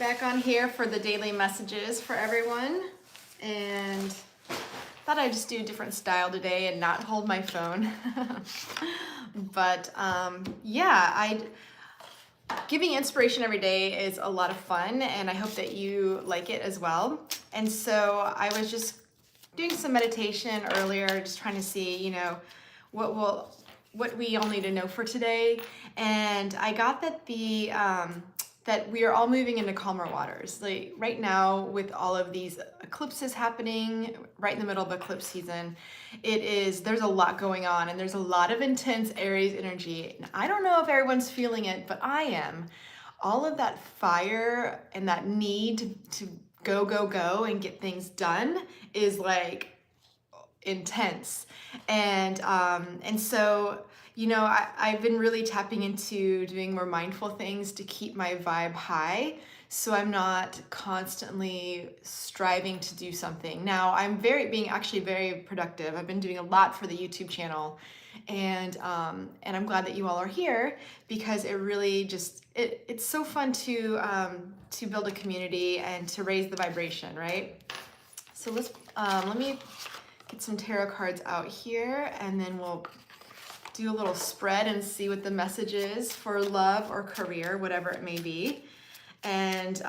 back on here for the daily messages for everyone, and thought I'd just do a different style today and not hold my phone. But yeah, giving inspiration every day is a lot of fun, and I hope that you like it as well. And so I was just doing some meditation earlier, just trying to see, you know, what we all need to know for today. And I got that that we are all moving into calmer waters. Like right now, with all of these eclipses happening right in the middle of eclipse season, there's a lot going on, and there's a lot of intense Aries energy. And I don't know if everyone's feeling it, but I am. All of that fire and that need to go and get things done is like intense. And so, you know, I've been really tapping into doing more mindful things to keep my vibe high, so I'm not constantly striving to do something. Now I'm being actually very productive. I've been doing a lot for the YouTube channel, and I'm glad that you all are here, because it really just it's so fun to build a community and to raise the vibration, right? So let me get some tarot cards out here, and then we'll do a little spread and see what the message is for love or career, whatever it may be. And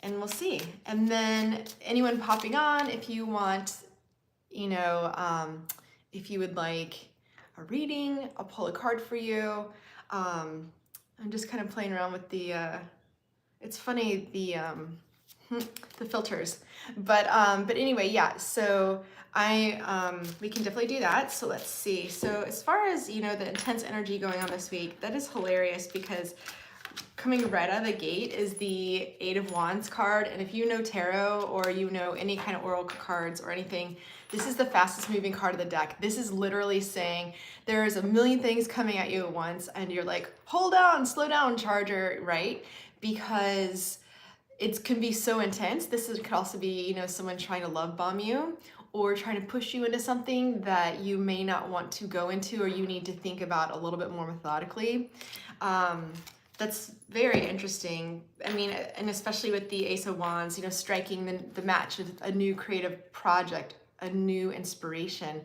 we'll see. And then anyone popping on, if you want, you know, if you would like a reading, I'll pull a card for you. I'm just kind of playing around with it's funny, the filters, but anyway, yeah, so we can definitely do that. So let's see. So as far as, you know, the intense energy going on this week, that is hilarious, because coming right out of the gate is the Eight of Wands card. And if you know tarot, or you know any kind of oracle cards or anything, this is the fastest moving card of the deck. This is literally saying there's a million things coming at you at once, and you're like, hold on, slow down, charger, right? Because it can be so intense. Could also be, you know, someone trying to love bomb you, or trying to push you into something that you may not want to go into, or you need to think about a little bit more methodically. That's very interesting. I mean, and especially with the Ace of Wands, you know, striking the match with a new creative project, a new inspiration.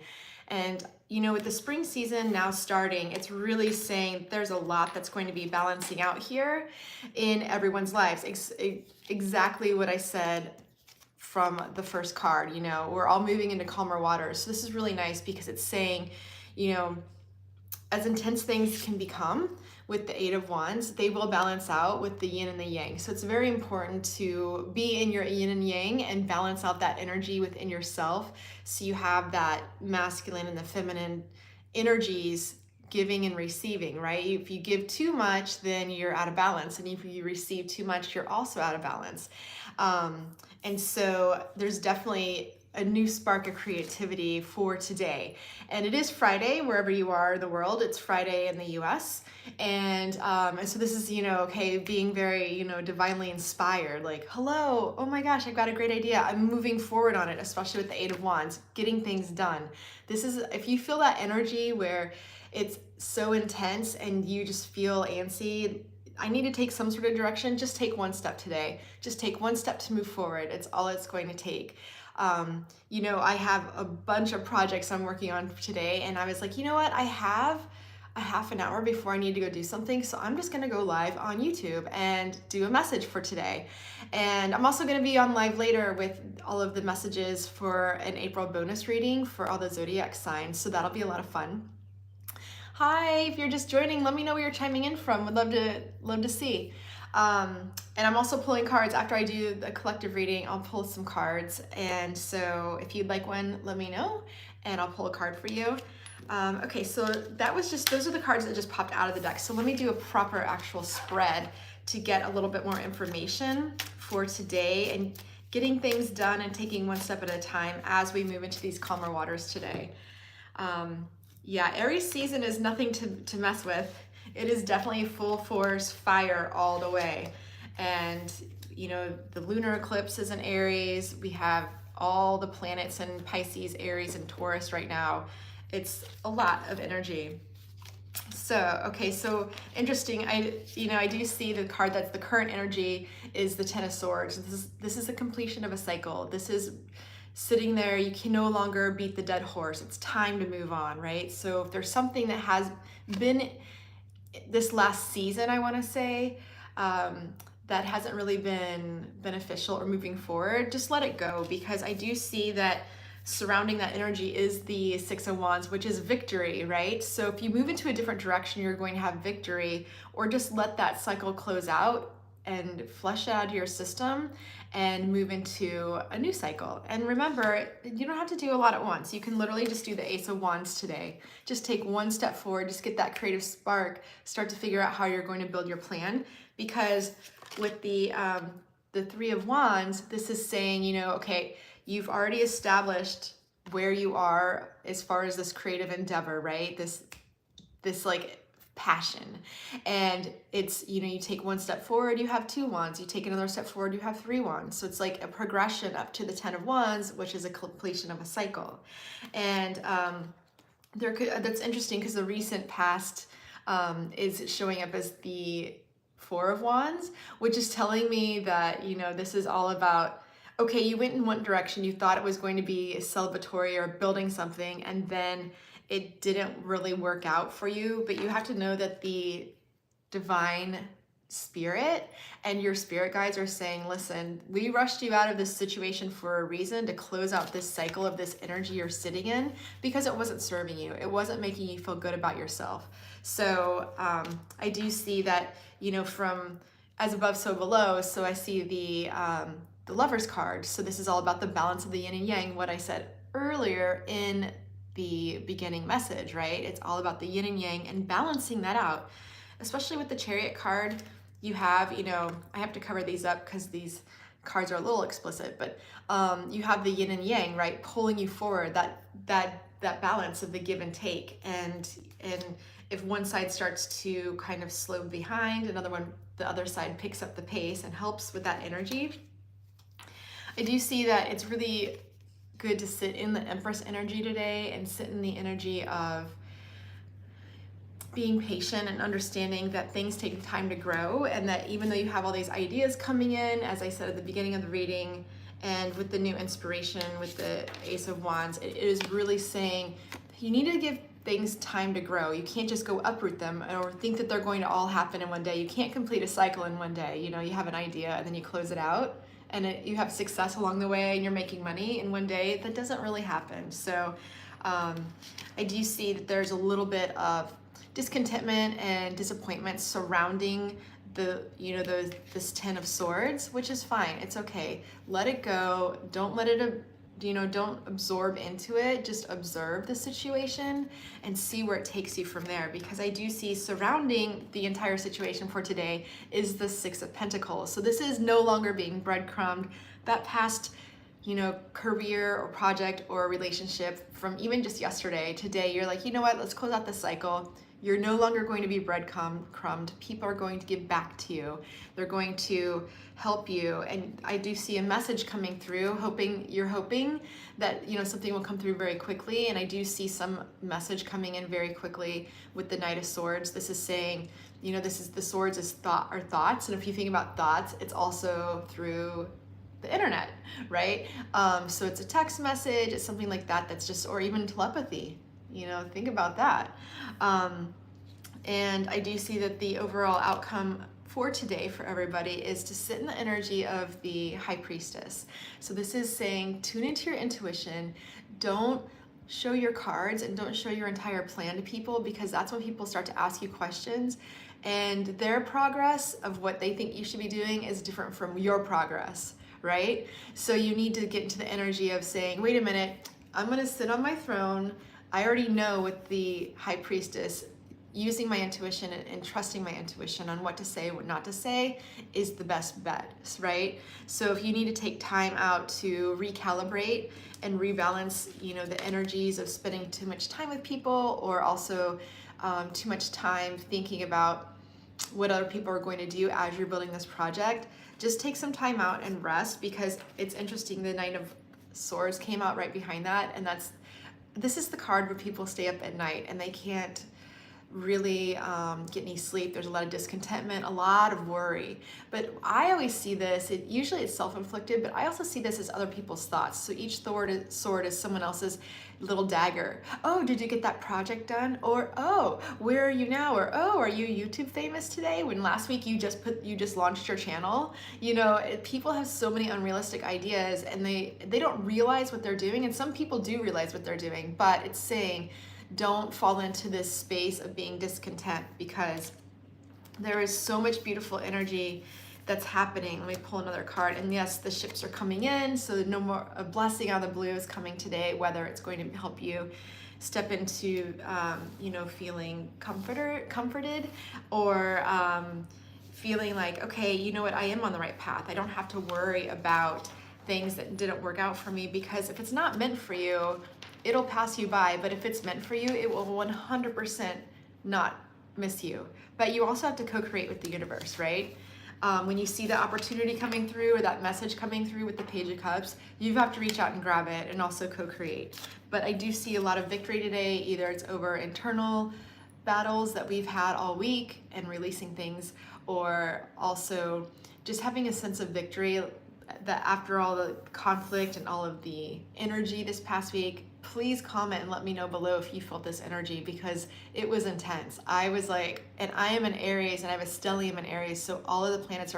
And, you know, with the spring season now starting, it's really saying there's a lot that's going to be balancing out here in everyone's lives. Exactly what I said from the first card. You know, we're all moving into calmer waters. So this is really nice, because it's saying, you know, as intense things can become with the Eight of Wands, they will balance out with the yin and the yang. So it's very important to be in your yin and yang and balance out that energy within yourself, so you have that masculine and the feminine energies giving and receiving, right? If you give too much, then you're out of balance, and if you receive too much, you're also out of balance. And so there's definitely a new spark of creativity for today. And it is Friday, wherever you are in the world. It's Friday in the US. And so this is, you know, okay, being very, you know, divinely inspired, like, hello, oh my gosh, I've got a great idea. I'm moving forward on it, especially with the Eight of Wands, getting things done. This is, if you feel that energy where it's so intense and you just feel antsy, I need to take some sort of direction, just take one step today. Just take one step to move forward. It's all it's going to take. You know, I have a bunch of projects I'm working on today, and I was like, you know what, I have a half an hour before I need to go do something, so I'm just gonna go live on YouTube and do a message for today. And I'm also gonna be on live later with all of the messages for an April bonus reading for all the zodiac signs, so that'll be a lot of fun. Hi, if you're just joining, let me know where you're chiming in from. Would love to see. And I'm also pulling cards after I do the collective reading. I'll pull some cards, and so if you'd like one, let me know, and I'll pull a card for you. Okay, so those are the cards that just popped out of the deck. So let me do a proper actual spread to get a little bit more information for today, and getting things done and taking one step at a time as we move into these calmer waters today. Yeah, Aries season is nothing to mess with. It is definitely full force fire all the way. And, you know, the lunar eclipse is in Aries. We have all the planets in Pisces, Aries, and Taurus right now. It's a lot of energy. So, okay, so interesting. I do see the card that's the current energy is the Ten of Swords. This is the completion of a cycle. This is sitting there. You can no longer beat the dead horse. It's time to move on, right? So if there's something that has been this last season, I want to say, that hasn't really been beneficial or moving forward, just let it go, because I do see that surrounding that energy is the Six of Wands, which is victory, right? So if you move into a different direction, you're going to have victory, or just let that cycle close out and flush it out of your system and move into a new cycle. And remember, you don't have to do a lot at once. You can literally just do the Ace of Wands today. Just take one step forward, just get that creative spark, start to figure out how you're going to build your plan. Because with the Three of Wands, this is saying, you know, okay, you've already established where you are as far as this creative endeavor, right? This like passion. And it's, you know, you take one step forward, you have two wands. You take another step forward, you have three wands. So it's like a progression up to the Ten of Wands, which is a completion of a cycle. And that's interesting because the recent past is showing up as the Four of Wands, which is telling me that, you know, this is all about, okay, you went in one direction, you thought it was going to be celebratory or building something, and then it didn't really work out for you. But you have to know that the divine spirit and your spirit guides are saying, listen, we rushed you out of this situation for a reason, to close out this cycle of this energy you're sitting in, because it wasn't serving you. It wasn't making you feel good about yourself. So I do see that, you know, from as above, so below. So I see the Lover's card. So this is all about the balance of the yin and yang, what I said earlier in the beginning message, right? It's all about the yin and yang and balancing that out. Especially with the Chariot card, you have, you know, I have to cover these up because these cards are a little explicit, but you have the yin and yang, right? Pulling you forward, that balance of the give and take. And if one side starts to kind of slow behind, the other side picks up the pace and helps with that energy. I do see that it's really good to sit in the Empress energy today and sit in the energy of being patient and understanding that things take time to grow, and that even though you have all these ideas coming in, as I said at the beginning of the reading, and with the new inspiration with the Ace of Wands, it is really saying you need to give things time to grow. You can't just go uproot them or think that they're going to all happen in one day. You can't complete a cycle in one day. You know, you have an idea and then you close it out, and you have success along the way and you're making money in one day. That doesn't really happen. So I do see that there's a little bit of discontentment and disappointment surrounding this Ten of Swords, which is fine. It's okay. Let it go. Don't let it, don't absorb into it. Just observe the situation and see where it takes you from there. Because I do see surrounding the entire situation for today is the Six of Pentacles. So this is no longer being breadcrumbed. That past, career or project or relationship from even just yesterday, today, you're like, you know what, let's close out this cycle. You're no longer going to be breadcrumbed. People are going to give back to you. They're going to help you. And I do see a message coming through, you're hoping that, something will come through very quickly. And I do see some message coming in very quickly with the Knight of Swords. This is saying, the swords is thoughts. And if you think about thoughts, it's also through the internet, right? So it's a text message, it's something like that, that's just, or even telepathy. Think about that. And I do see that the overall outcome for today for everybody is to sit in the energy of the High Priestess. So this is saying, tune into your intuition. Don't show your cards and don't show your entire plan to people, because that's when people start to ask you questions, and their progress of what they think you should be doing is different from your progress, right? So you need to get into the energy of saying, wait a minute, I'm going to sit on my throne. I already know with the High Priestess, using my intuition and trusting my intuition on what to say, what not to say is the best bet, right? So if you need to take time out to recalibrate and rebalance, the energies of spending too much time with people, or also too much time thinking about what other people are going to do as you're building this project, just take some time out and rest. Because it's interesting, the Knight of Swords came out right behind that, and this is the card where people stay up at night and they can't really get any sleep. There's a lot of discontentment, a lot of worry. But I always see this, usually it's self-inflicted, but I also see this as other people's thoughts. So each sword is someone else's little dagger. Oh, did you get that project done? Or, oh, where are you now? Or, oh, are you YouTube famous today? When last week you just launched your channel. You know, people have so many unrealistic ideas, and they don't realize what they're doing. And some people do realize what they're doing, but it's saying, don't fall into this space of being discontent, because there is so much beautiful energy that's happening. Let me pull another card. And yes, the ships are coming in, so no more, a blessing out of the blue is coming today, whether it's going to help you step into, you know, feeling comforted, or feeling like, okay, you know what, I am on the right path. I don't have to worry about things that didn't work out for me, because if it's not meant for you, it'll pass you by. But if it's meant for you, it will 100% not miss you. But you also have to co-create with the universe, right? When you see the opportunity coming through, or that message coming through with the Page of Cups, you have to reach out and grab it, and also co-create. But I do see a lot of victory today. Either it's over internal battles that we've had all week and releasing things, or also just having a sense of victory that after all the conflict and all of the energy this past week. Please comment and let me know below if you felt this energy, because it was intense. I was like, and I am in Aries, and I have a stellium in Aries, so a lot of the planets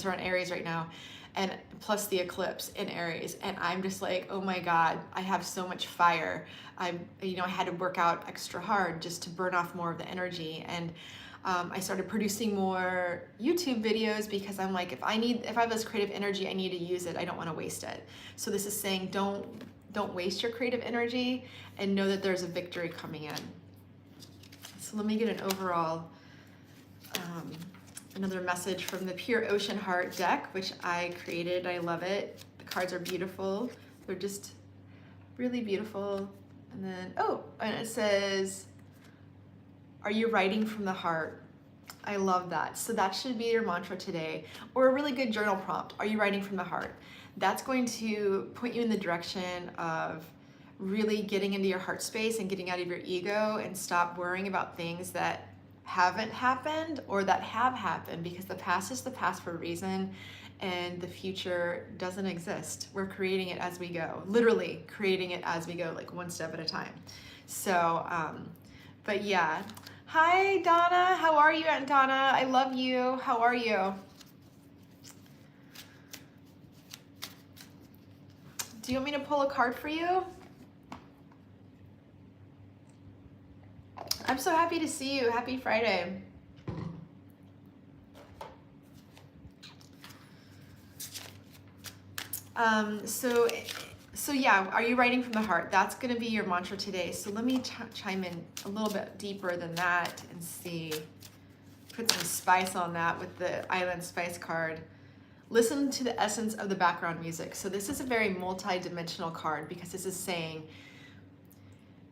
are in Aries right now, and plus the eclipse in Aries, and I'm just like, oh my God, I have so much fire. I had to work out extra hard just to burn off more of the energy, and I started producing more YouTube videos, because I'm like, if I have this creative energy, I need to use it. I don't want to waste it. So this is saying, don't waste your creative energy, and know that there's a victory coming in. So let me get an overall, another message from the Pure Ocean Heart deck, which I created. I love it. The cards are beautiful. They're just really beautiful. And then, and it says, are you writing from the heart? I love that. So that should be your mantra today, or a really good journal prompt. Are you writing from the heart? That's going to point you in the direction of really getting into your heart space and getting out of your ego, and stop worrying about things that haven't happened or that have happened, because the past is the past for a reason, and the future doesn't exist. We're creating it as we go, literally creating it as we go, like one step at a time. So, but yeah. Hi, Donna. How are you, Aunt Donna? I love you. How are you? Do you want me to pull a card for you? I'm so happy to see you. Happy Friday. So yeah, are you writing from the heart? That's going to be your mantra today. So let me chime in a little bit deeper than that and see, put some spice on that with the Island Spice card. Listen to the essence of the background music. So this is a very multi-dimensional card, because this is saying,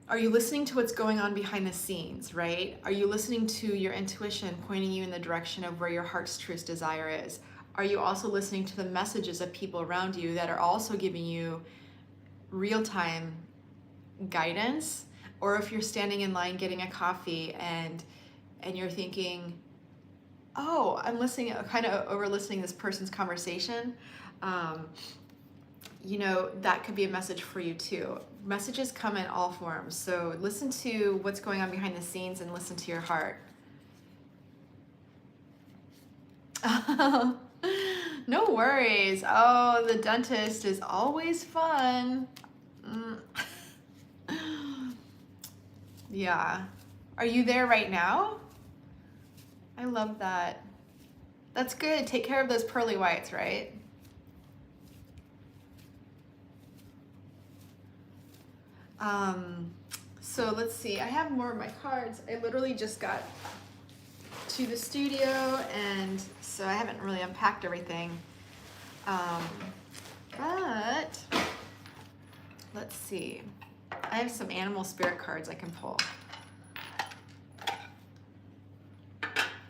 are you listening to what's going on behind the scenes, right? Are you listening to your intuition pointing you in the direction of where your heart's truest desire is? Are you also listening to the messages of people around you that are also giving you real-time guidance? Or if you're standing in line getting a coffee and you're thinking, oh, I'm listening, kind of over listening this person's conversation, you know, that could be a message for you too. Messages come in all forms. So listen to what's going on behind the scenes and listen to your heart. No worries. Oh, the dentist is always fun. Yeah. Are you there right now? I love that. That's good. Take care of those pearly whites, right? So let's see. I have more of my cards. I literally just got to the studio, and so I haven't really unpacked everything. But let's see. I have some animal spirit cards I can pull.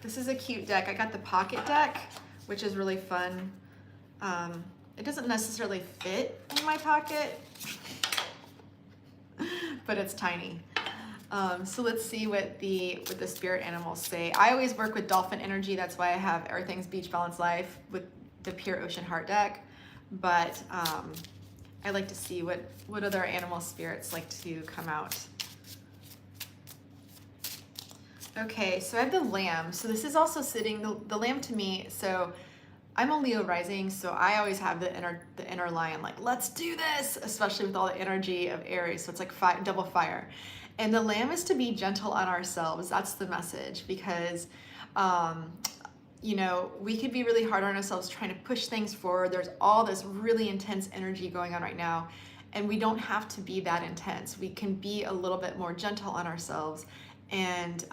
This is a cute deck. I got the pocket deck, which is really fun. It doesn't necessarily fit in my pocket, but it's tiny. So let's see what the spirit animals say. I always work with dolphin energy. That's why I have Everything's Beach Balance Life with the Pure Ocean Heart deck. But I like to see what other animal spirits like to come out. Okay, so I have the lamb. So this is also sitting, the lamb to me, so I'm a Leo rising, so I always have the inner lion, like, let's do this, especially with all the energy of Aries. So it's like double fire. And the lamb is to be gentle on ourselves. That's the message, because you know, we could be really hard on ourselves trying to push things forward. There's all this really intense energy going on right now, and we don't have to be that intense. We can be a little bit more gentle on ourselves and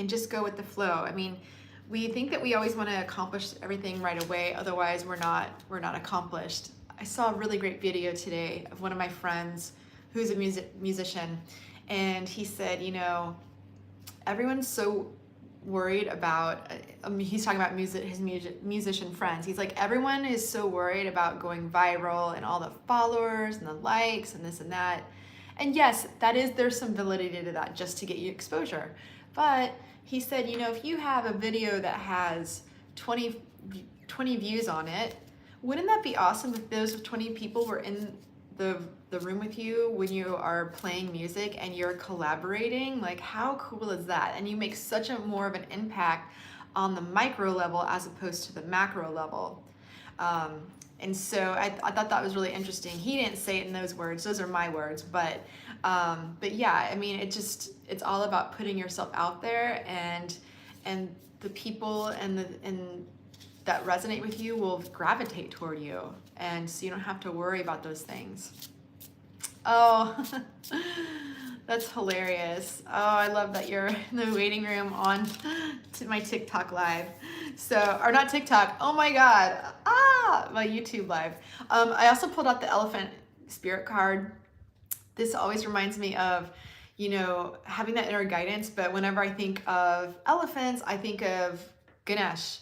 just go with the flow. I mean, we think that we always want to accomplish everything right away, otherwise we're not accomplished. I saw a really great video today of one of my friends who's a musician, and he said, you know, everyone's so worried about, he's talking about his musician friends. He's like, everyone is so worried about going viral and all the followers and the likes and this and that. And yes, there's some validity to that, just to get you exposure. But he said, you know, if you have a video that has 20 views on it, wouldn't that be awesome if those 20 people were in the room with you when you are playing music and you're collaborating? Like, how cool is that? And you make such a more of an impact on the micro level as opposed to the macro level. And so I thought that was really interesting. He didn't say it in those words; those are my words. But yeah, I mean, it's all about putting yourself out there, and the people and that resonate with you will gravitate toward you, and so you don't have to worry about those things. Oh, that's hilarious. Oh, I love that you're in the waiting room on to my TikTok live. So, or not TikTok, oh my God, my YouTube live. I also pulled out the elephant spirit card. This always reminds me of, you know, having that inner guidance, but whenever I think of elephants, I think of Ganesh,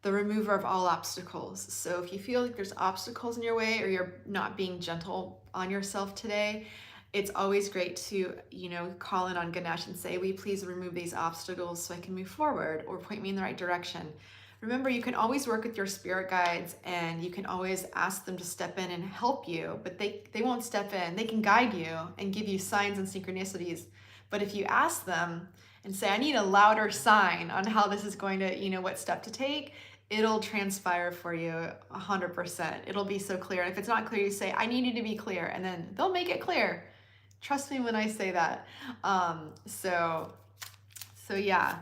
the remover of all obstacles. So if you feel like there's obstacles in your way, or you're not being gentle on yourself today, it's always great to, you know, call in on Ganesh and say, will you please remove these obstacles so I can move forward, or point me in the right direction. Remember, you can always work with your spirit guides, and you can always ask them to step in and help you, but they won't step in. They can guide you and give you signs and synchronicities. But if you ask them and say, I need a louder sign on how this is going to, you know, what step to take, it'll transpire for you 100%. It'll be so clear. And if it's not clear, you say, I need you to be clear, and then they'll make it clear. Trust me when I say that. So yeah.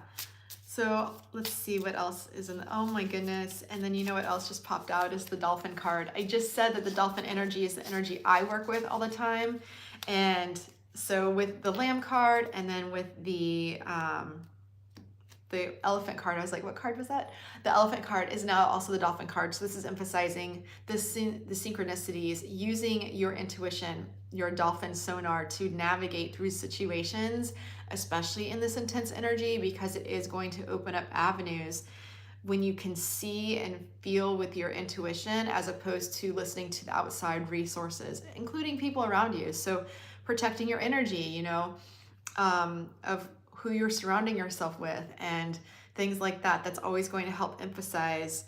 So let's see what else is in oh my goodness. And then you know what else just popped out is the dolphin card. I just said that the dolphin energy is the energy I work with all the time. And so with the lamb card, and then with the elephant card, I was like, what card was that? The elephant card is now also the dolphin card. So this is emphasizing the synchronicities, using your intuition, your dolphin sonar to navigate through situations, especially in this intense energy, because it is going to open up avenues when you can see and feel with your intuition, as opposed to listening to the outside resources, including people around you. So protecting your energy, you know, of who you're surrounding yourself with and things like that. That's always going to help emphasize,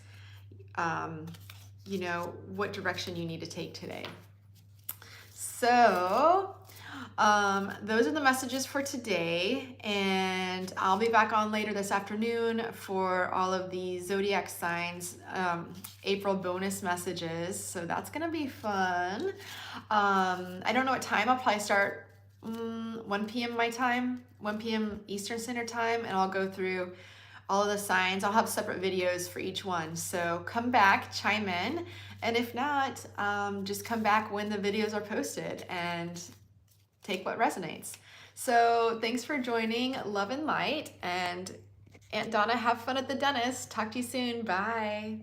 you know, what direction you need to take today. So those are the messages for today, and I'll be back on later this afternoon for all of the zodiac signs April bonus messages, so that's gonna be fun. I don't know what time. I'll probably start 1 p.m. my time, 1 p.m. Eastern Standard Time, and I'll go through all of the signs. I'll have separate videos for each one, so come back, chime in, and if not, just come back when the videos are posted and take what resonates. So thanks for joining. Love and light, and Aunt Donna, have fun at the dentist. Talk to you soon. Bye.